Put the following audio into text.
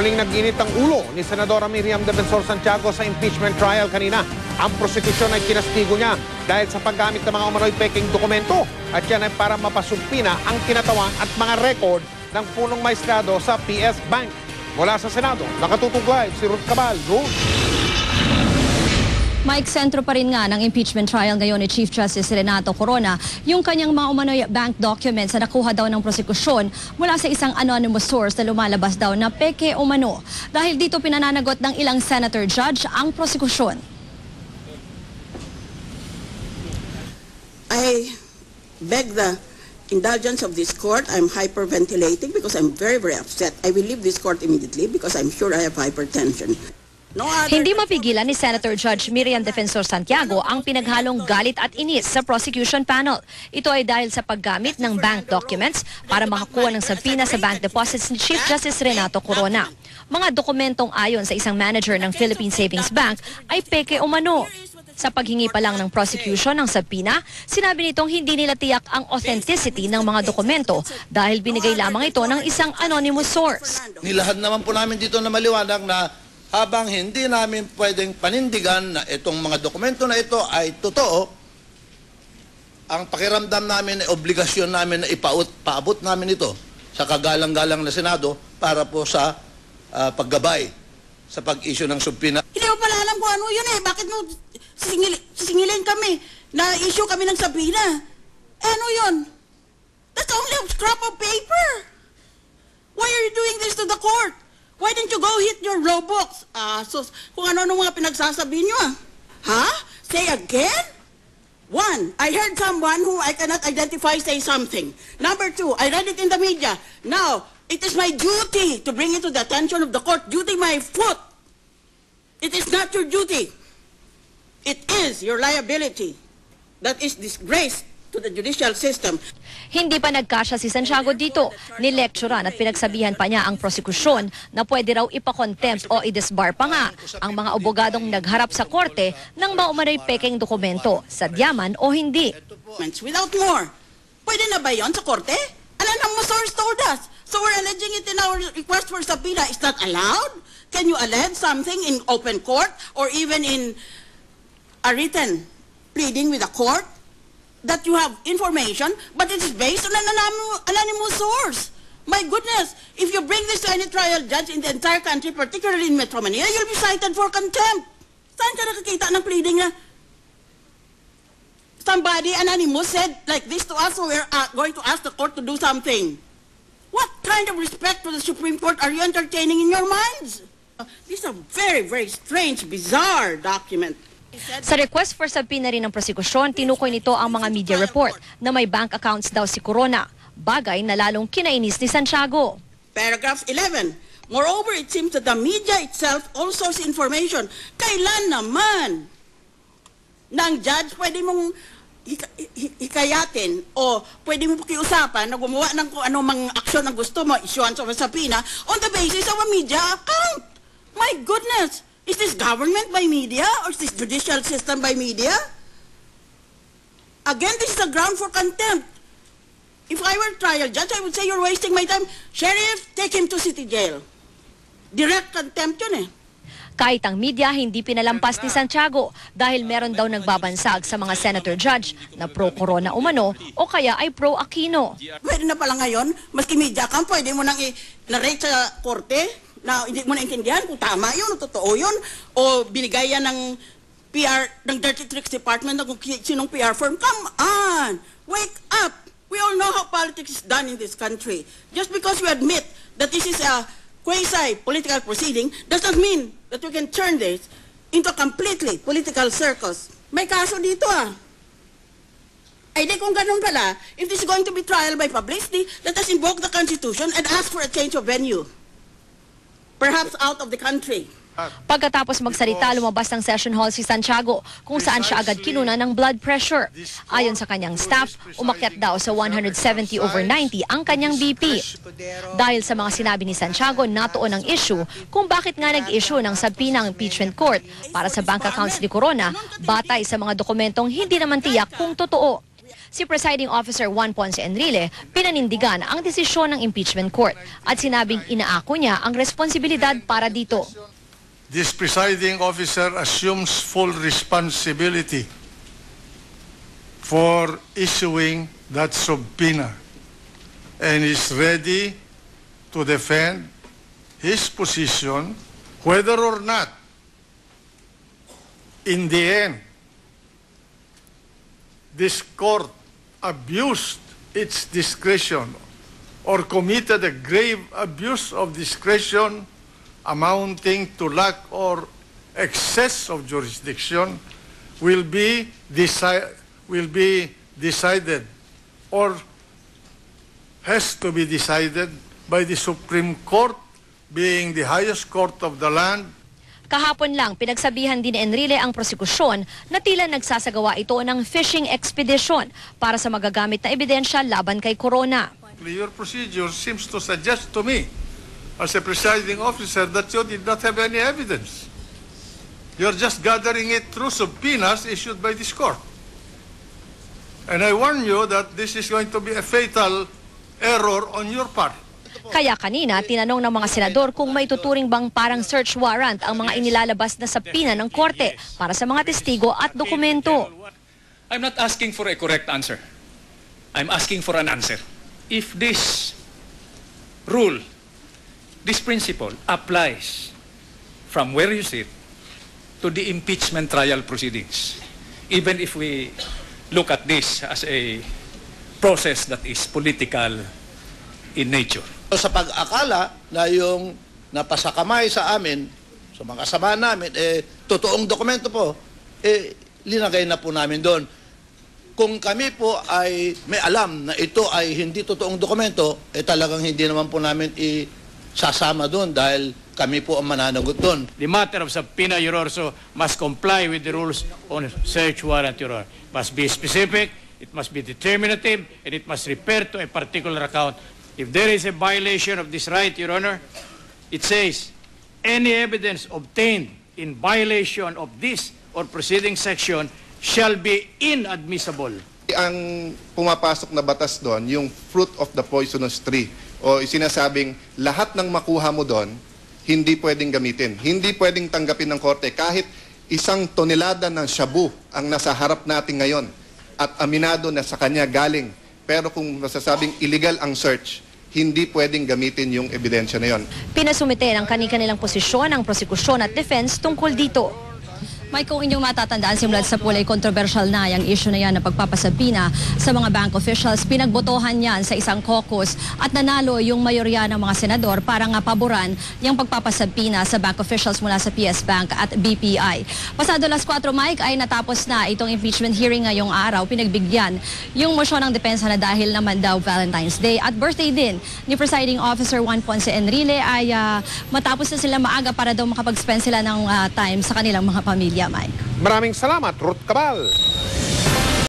Muling nag-init ang ulo ni Senadora Miriam Defensor Santiago sa impeachment trial kanina. Ang prosekusyon ay kinastigo niya dahil sa paggamit ng mga umano'y peking dokumento at yan ay para mapasugpi na ang kinatawan at mga record ng punong maestrado sa PS Bank. Mula sa Senado, nakatutok live si Ruth Cabal. Ruth. Mike, sentro pa rin nga ng impeachment trial ngayon ni Chief Justice Renato Corona yung kanyang mga umano'y bank documents na nakuha daw ng prosekusyon mula sa isang anonymous source na lumalabas daw na peke umano. Dahil dito pinananagot ng ilang senator judge ang prosekusyon. I beg the indulgence of this court. I'm hyperventilating because I'm very, very upset. I will leave this court immediately because I'm sure I have hypertension. Hindi mapigilan ni Senator Judge Miriam Defensor Santiago ang pinaghalong galit at inis sa prosecution panel. Ito ay dahil sa paggamit ng bank documents para makakuha ng sabina sa bank deposits ni Chief Justice Renato Corona. Mga dokumentong ayon sa isang manager ng Philippine Savings Bank ay peke umano. Sa paghingi pa lang ng prosecution ng sabina, sinabi nitong hindi nila tiyak ang authenticity ng mga dokumento dahil binigay lamang ito ng isang anonymous source. Nilahad naman po namin dito na maliwanag na habang hindi namin pwedeng panindigan na itong mga dokumento na ito ay totoo, ang pakiramdam namin ay obligasyon namin na paabot namin ito sa kagalang-galang na Senado para po sa paggabay sa pag-issue ng subpoena. Hindi mo pala alam kung ano yun eh. Bakit mo sisingilin kami na issue kami ng subpoena? Ano yun? That's only a scrap of paper. Why are you doing this to the court? Why didn't you go hit your Robux? So kung ano mga pinagsasabi nyo Ha? Say again? One, I heard someone who I cannot identify say something. Number two, I read it in the media. Now, it is my duty to bring it to the attention of the court. Duty my foot. It is not your duty. It is your liability. That is disgrace to the judicial system. Hindi pa nagkasya si Santiago dito. Nilekturan at pinagsabihan pa niya ang prosekusyon na pwede raw ipa-contempt o i-disbar pa nga ang mga abogadong nagharap sa korte ng maumano'y peking dokumento, sadyaman o hindi. Without more. Pwede na ba yun sa korte? Alam mo, source told us. So we're alleging it in our request for subpoena. Is that allowed? Can you allege something in open court or even in a written pleading with a court that you have information, but it is based on an anonymous source? My goodness, if you bring this to any trial judge in the entire country, particularly in Metro Manila, you'll be cited for contempt. Saan ka nakakita ng pleading na somebody anonymous said like this to us, so we're going to ask the court to do something? What kind of respect for the Supreme Court are you entertaining in your minds? These are very, very strange, bizarre documents. Sa request for subpoena rin ng prosekusyon, tinukoy nito ang mga media report na may bank accounts daw si Corona, bagay na lalong kinainis ni Santiago. Paragraph 11. Moreover, it seems that the media itself also sources information. Kailan naman ng judge pwede mong hikayatin o pwede mo pakiusapan na gumawa ng kung ano mang aksyon na gusto mo, issuance of a subpoena on the basis of a media account? My goodness! Is this government by media or is this judicial system by media? Again, this is a ground for contempt. If I were a trial judge, I would say you're wasting my time. Sheriff, take him to city jail. Direct contempt yun eh. Kahit ang media hindi pinalampas ni Santiago dahil meron daw nagbabansag sa mga senator judge na pro-Corona umano o kaya ay pro-Aquino. Pwede na pala ngayon, maski media ka, pwede mo nang i-narrate sa korte na hindi mo naintindihan kung tama yun o totoo yun o binigay yan ng PR, ng Dirty Tricks Department na kung sinong PR firm. Come on! Wake up! We all know how politics is done in this country. Just because you admit that this is a quasi-political proceeding does not mean that we can turn this into a completely political circus. May kaso dito Ay di kung ganun pala, if this is going to be trial by publicity, let us invoke the Constitution and ask for a change of venue. Perhaps out of the country. Pagkatapos magsalita, lumabas ng session hall si Santiago kung saan siya agad kinuna ng blood pressure. Ayon sa kanyang staff, umakyat daw sa 170/90 ang kanyang BP. Dahil sa mga sinabi ni Santiago, natuon ang issue kung bakit nga nag-issue ng subpoena ng impeachment court para sa bank accounts ni Corona batay sa mga dokumentong hindi naman tiyak kung totoo. Si Presiding Officer Juan Ponce Enrile pinanindigan ang desisyon ng impeachment court at sinabing inaako niya ang responsibilidad para dito. This presiding officer assumes full responsibility for issuing that subpoena and is ready to defend his position whether or not in the end this court abused its discretion or committed a grave abuse of discretion amounting to lack or excess of jurisdiction will be decided or has to be decided by the Supreme Court, being the highest court of the land. Kahapon lang, pinagsabihan din ni Enrile ang prosekusyon na tila nagsasagawa ito ng fishing expedition para sa magagamit na ebidensya laban kay Corona. Your procedure seems to suggest to me, as a presiding officer, that you did not have any evidence. You're just gathering it through subpoenas issued by this court. And I warn you that this is going to be a fatal error on your part. Kaya kanina, tinanong ng mga senador kung may tuturing bang parang search warrant ang mga inilalabas na subpoena ng korte para sa mga testigo at dokumento. I'm not asking for a correct answer. I'm asking for an answer. If this rule, this principle applies from where you sit to the impeachment trial proceedings, even if we look at this as a process that is political in nature. Sa pag-akala na yung napasakamay sa amin, sa mga kasama namin, totoong dokumento po, linagay na po namin doon. Kung kami po ay may alam na ito ay hindi totoong dokumento, talagang hindi naman po namin isasama doon dahil kami po ang mananagot doon. The matter of subpoena, Your Honor, so must comply with the rules on search warrant, Your Honor. Must be specific, it must be determinative, and it must refer to a particular account. If there is a violation of this right, Your Honor, it says, any evidence obtained in violation of this or preceding section shall be inadmissible. Ang pumapasok na batas doon, yung fruit of the poisonous tree, o sinasabing lahat ng makuha mo doon, hindi pwedeng gamitin. Hindi pwedeng tanggapin ng korte kahit 1 tonelada ng shabu ang nasa harap natin ngayon at aminado na sa kanya galing. Pero kung masasabing illegal ang search, hindi pwedeng gamitin yung ebidensya na yon. Pinasumite ng kanilang posisyon ang prosekusyon at defense tungkol dito. Mike, kung inyong matatandaan, simula sa pulay controversial na yung issue na yan na pagpapasabina sa mga bank officials, pinagbotohan yan sa isang caucus at nanalo yung mayorya ng mga senador para nga paboran yung pagpapasabina sa bank officials mula sa PS Bank at BPI. Pasado las 4, Mike, ay natapos na itong impeachment hearing ngayong araw. Pinagbigyan yung motion ng depensa na dahil naman daw Valentine's Day at birthday din ni Presiding Officer Juan Ponce Enrile ay matapos na sila maaga para daw makapag-spend sila ng time sa kanilang mga pamilya. Mike. Maraming salamat, Ruth Cabal.